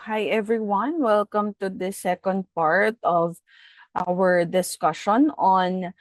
Hi everyone, welcome to the second part of our discussion on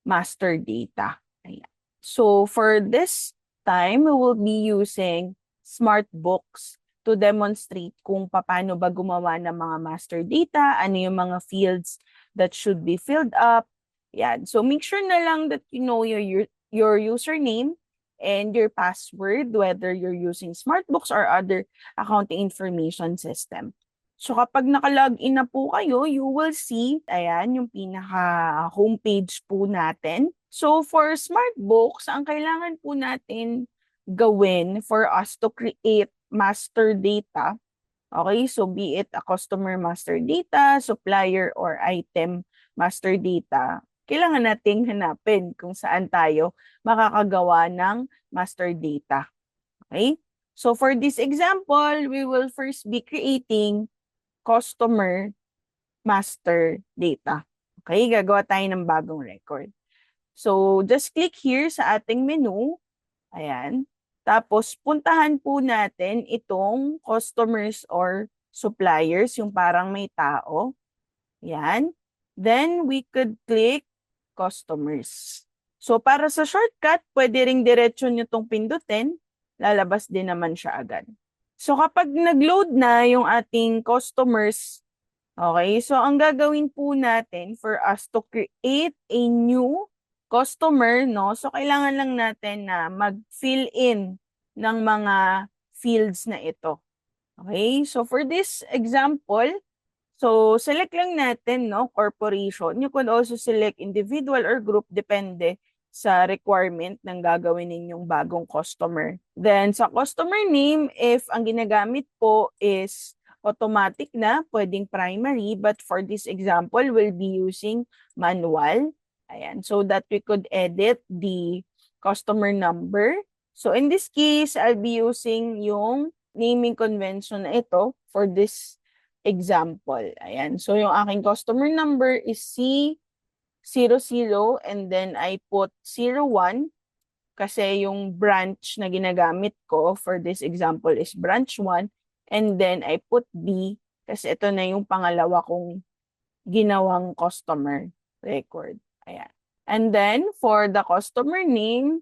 master data. Ayan. So for this time, we will be using smart books to demonstrate kung paano ba gumawa ng mga master data, ano yung mga fields that should be filled up. Yan. So make sure na lang that you know your username and your password, whether you're using SmartBooks or other accounting information system. So kapag naka-login na po kayo, you will see, ayan, yung pinaka homepage po natin. So for SmartBooks, ang kailangan po natin gawin for us to create master data, okay, so be it a customer master data, supplier, or item master data, kailangan nating hanapin kung saan tayo makakagawa ng master data. Okay? So for this example, we will first be creating customer master data. Okay, gagawa tayo ng bagong record. So just click here sa ating menu. Ayan. Tapos puntahan po natin itong customers or suppliers, yung parang may tao. Ayan. Then we could click customers. So para sa shortcut, pwede ring diretso nyo itong pindutin. Lalabas din naman siya agad. So kapag nag-load na yung ating customers, okay, so ang gagawin po natin for us to create a new customer, no? So kailangan lang natin na mag-fill in ng mga fields na ito. Okay, so for this example, so select lang natin, no, corporation. You could also select individual or group, depende sa requirement ng gagawin ninyong bagong customer. Then sa customer name, if ang ginagamit po is automatic na, pwedeng primary, but for this example, we'll be using manual. Ayan, so that we could edit the customer number. So in this case, I'll be using yung naming convention na ito for this example. Ayan, so yung aking customer number is C00 and then I put 01 kasi yung branch na ginagamit ko for this example is branch 1 and then I put B kasi ito na yung pangalawa kong ginawang customer record. Ayan. And then for the customer name,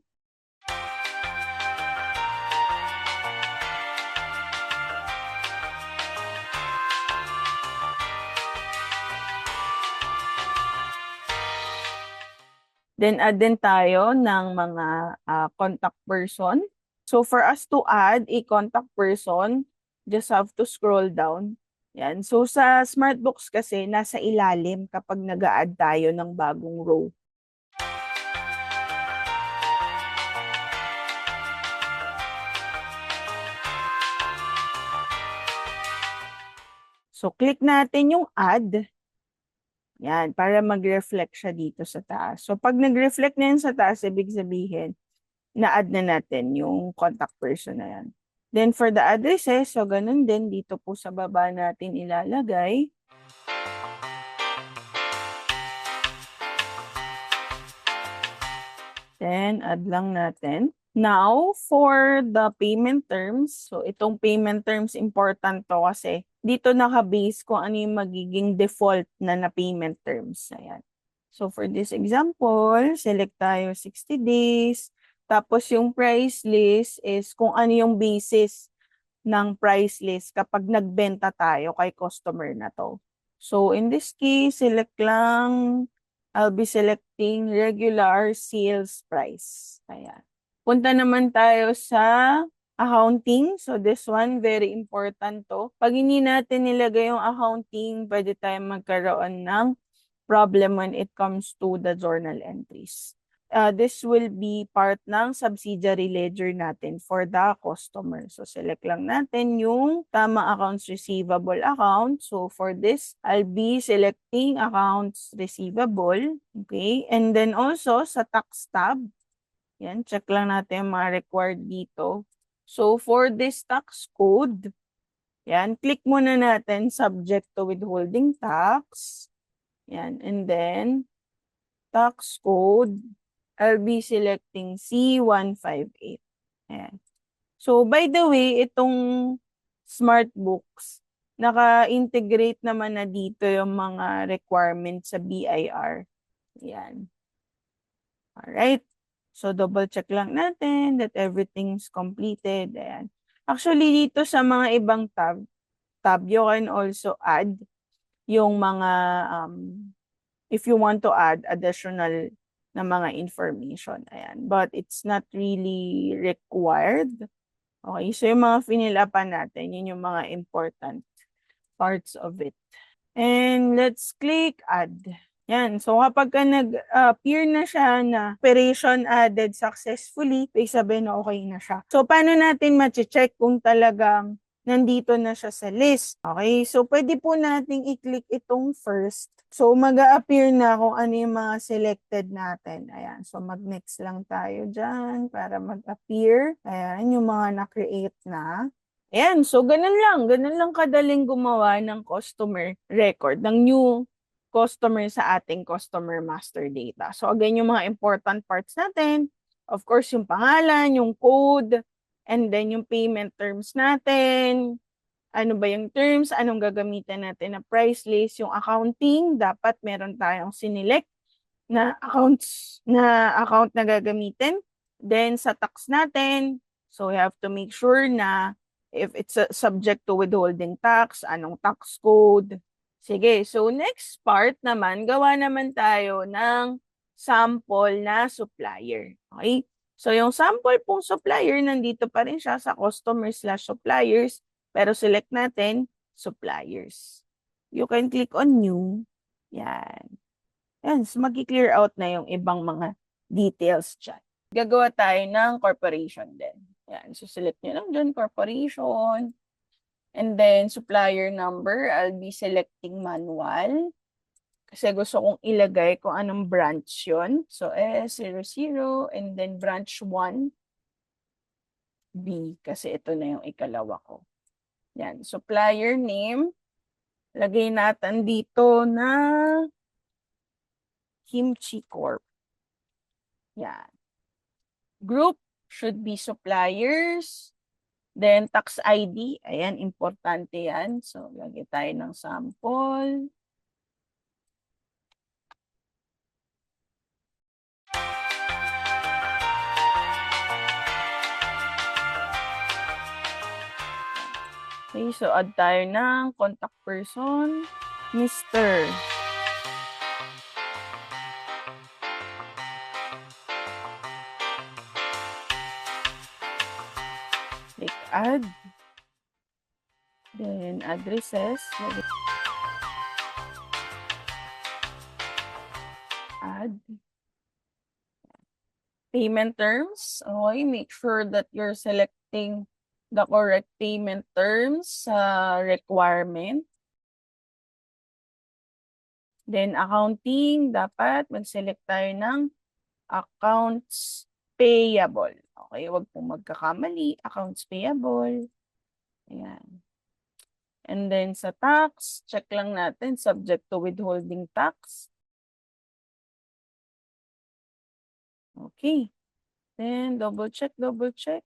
then add din tayo ng mga contact person. So for us to add a contact person, just have to scroll down. Yan. So sa SmartBooks kasi, nasa ilalim kapag nag-a-add tayo ng bagong row. So click natin yung add. Yan, para mag-reflect siya dito sa taas. So pag nag-reflect na yan sa taas, ibig sabihin, na-add na natin yung contact person na yan. Then for the addresses, so ganun din, dito po sa baba natin ilalagay. Then add lang natin. Now, for the payment terms, so itong payment terms important to kasi dito naka-base kung ano yung magiging default na payment terms. Ayan. So for this example, select tayo 60 days. Tapos yung price list is kung ano yung basis ng price list kapag nagbenta tayo kay customer na to. So in this case, select lang, I'll be selecting regular sales price. Ayan. Punta naman tayo sa accounting. So this one, very important to. Pag hindi natin nilagay yung accounting, pwede tayong magkaroon ng problem when it comes to the journal entries. This will be part ng subsidiary ledger natin for the customer. So select lang natin yung tamang accounts receivable account. So for this, I'll be selecting accounts receivable. Okay? And then also sa tax tab, yan, check lang natin yung mga required dito. So for this tax code, yan, click muna natin subject to withholding tax. Yan, and then tax code, I'll be selecting C158. Ayan. So by the way, itong SmartBooks, naka-integrate naman na dito yung mga requirements sa BIR. Yan. Alright. So, double check lang natin that everything's completed. Ayan. Actually, dito sa mga ibang tab, you can also add yung mga, if you want to add additional na mga information. Ayan. But it's not really required. Okay. So, yung mga finilapan natin, yun yung mga important parts of it. And let's click add. Yan. So, kapag nag-appear na siya na operation added successfully, ibig sabihin na okay na siya. So, paano natin ma-check kung talagang nandito na siya sa list? Okay? So, pwede po nating i-click itong first. So, mag-a-appear na kung ano yung mga selected natin. Ayan. So, mag-next lang tayo dyan para mag-appear. Ayan, yung mga na-create na. Ayan, so ganun lang kadaling gumawa ng customer record, ng new customer sa ating customer master data. So again, yung mga important parts natin, of course, yung pangalan, yung code, and then yung payment terms natin, ano ba yung terms, anong gagamitan natin na price list, yung accounting, dapat meron tayong sinelect na account na gagamitin. Then sa tax natin, so we have to make sure na if it's subject to withholding tax, anong tax code. Sige, so next part naman, gawa naman tayo ng sample na supplier. Okay? So yung sample pong supplier, nandito pa rin siya sa customer/suppliers, pero select natin suppliers. You can click on new. Yan. Yan, so mag-clear out na yung ibang mga details dyan. Gagawa tayo ng corporation din. Yan, so select nyo lang dyan, corporation. And then, supplier number, I'll be selecting manual. Kasi gusto kong ilagay kung anong branch yon. So, S00, and then branch 1, B, kasi ito na yung ikalawa ko. Yan, supplier name. Lagay natin dito na Kimchi Corp. Yan. Group should be suppliers. Then, tax ID. Ayan, importante yan. So, lagay tayo ng sample. Okay, so add tayo ng contact person, Mr. Click add. Then addresses. Add. Payment terms. Okay, make sure that you're selecting the correct payment terms requirement. Then accounting, dapat mag-select tayo ng accounts payable. Okay, wag pong magkakamali. Accounts payable. Ayan. And then sa tax, check lang natin, subject to withholding tax. Okay. Then double check, double check.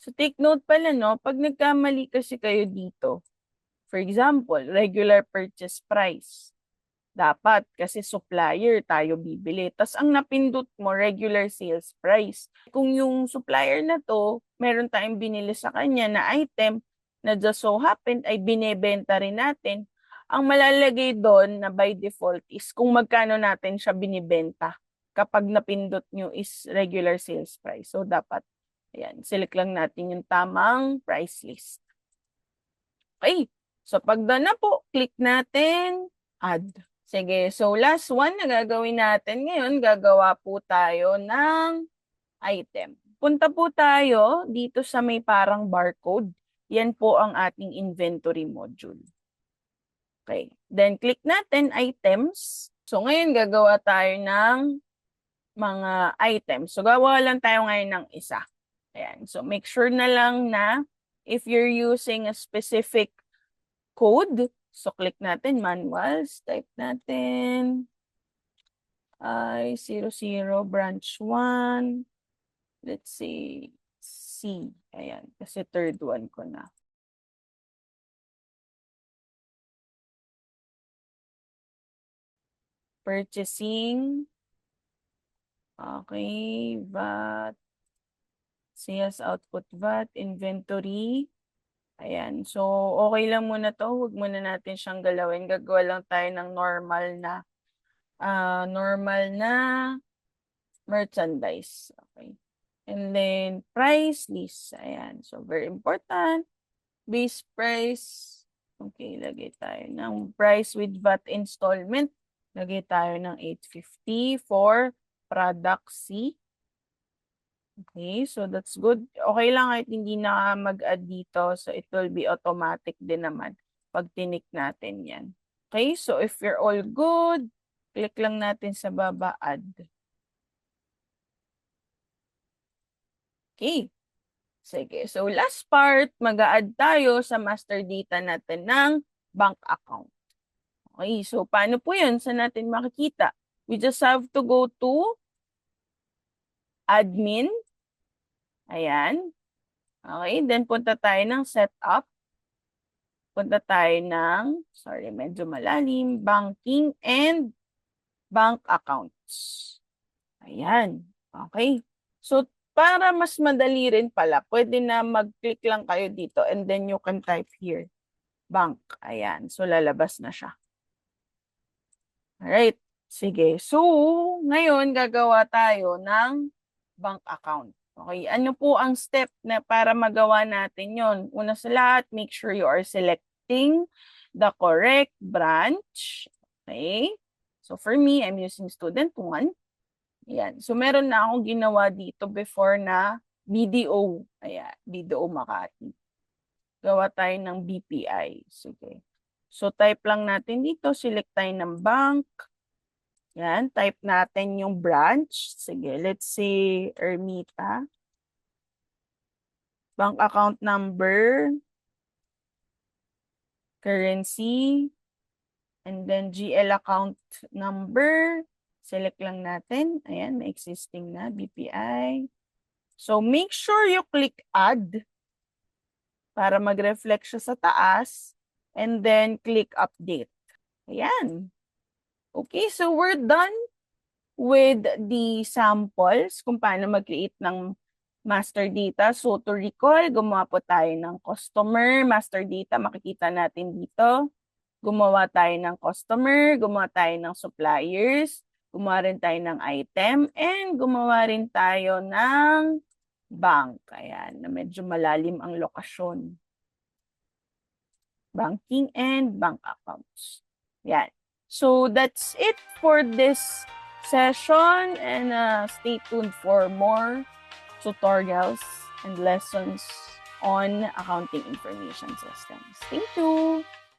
So take note pala, no, pag nagkamali kasi kayo dito, for example, regular purchase price. Dapat kasi supplier tayo bibili. Tapos ang napindot mo, regular sales price. Kung yung supplier na to, meron tayong binili sa kanya na item na just so happen ay binebenta rin natin, ang malalagay doon na by default is kung magkano natin siya binibenta kapag napindot nyo is regular sales price. So dapat, ayan, select lang natin yung tamang price list. Okay, so pag done na po, click natin add. Sige, so last one na gagawin natin ngayon, gagawa po tayo ng item. Punta po tayo dito sa may parang barcode. Yan po ang ating inventory module. Okay, then click natin items. So ngayon gagawa tayo ng mga items. So gawa lang tayo ngayon ng isa. Ayan, so make sure na lang na if you're using a specific code, so click natin manuals, type natin I00 branch 1, let's say C. Ayan, kasi third one ko na. purchasing. Okay, VAT, sales output VAT, inventory. Ayan. So, okay lang muna to. Huwag muna natin siyang galawin. Gagawa lang tayo ng normal na merchandise. Okay. And then, price list. Ayan. So, very important. Base price. Okay, lagay tayo ng price with VAT installment. Lagay tayo ng 850 for product C. Okay, so that's good. Okay lang kahit hindi na mag-add dito. So it will be automatic din naman pag tinik natin yan. Okay, so if you're all good, click lang natin sa baba, add. Okay. Sige, so last part, mag-a-add tayo sa master data natin ng bank account. Okay, so paano po yun? Saan natin makikita? We just have to go to admin. Ayan. Okay, then punta tayo ng setup. Punta tayo ng, sorry, medyo malalim, banking and bank accounts. Ayan. Okay. So, para mas madali rin pala, pwede na mag-click lang kayo dito and then you can type here, bank. Ayan. So, lalabas na siya. Alright. Sige. So, ngayon gagawa tayo ng bank account. Okay, ano po ang step na para magawa natin yon? Una sa lahat, make sure you are selecting the correct branch. Okay, so for me, I'm using student 1. Ayan, so meron na akong ginawa dito before na BDO. Ayan, BDO Makati. Gawa tayo ng BPI. Sige. So type lang natin dito, select tayo ng bank. Yan, type natin yung branch. Sige, let's say Ermita. Bank account number, currency, and then GL account number. Select lang natin. Ayan, may existing na, BPI. So, make sure you click add para mag-reflect siya sa taas. And then, click update. Ayan. Okay, so we're done with the samples kung paano mag-create ng master data. So to recall, gumawa po tayo ng customer, master data, makikita natin dito. Gumawa tayo ng customer, gumawa tayo ng suppliers, gumawa rin tayo ng item, and gumawa rin tayo ng bank. Ayan, na medyo malalim ang lokasyon. Banking and bank accounts. Yan. So that's it for this session, and stay tuned for more tutorials and lessons on accounting information systems. Thank you.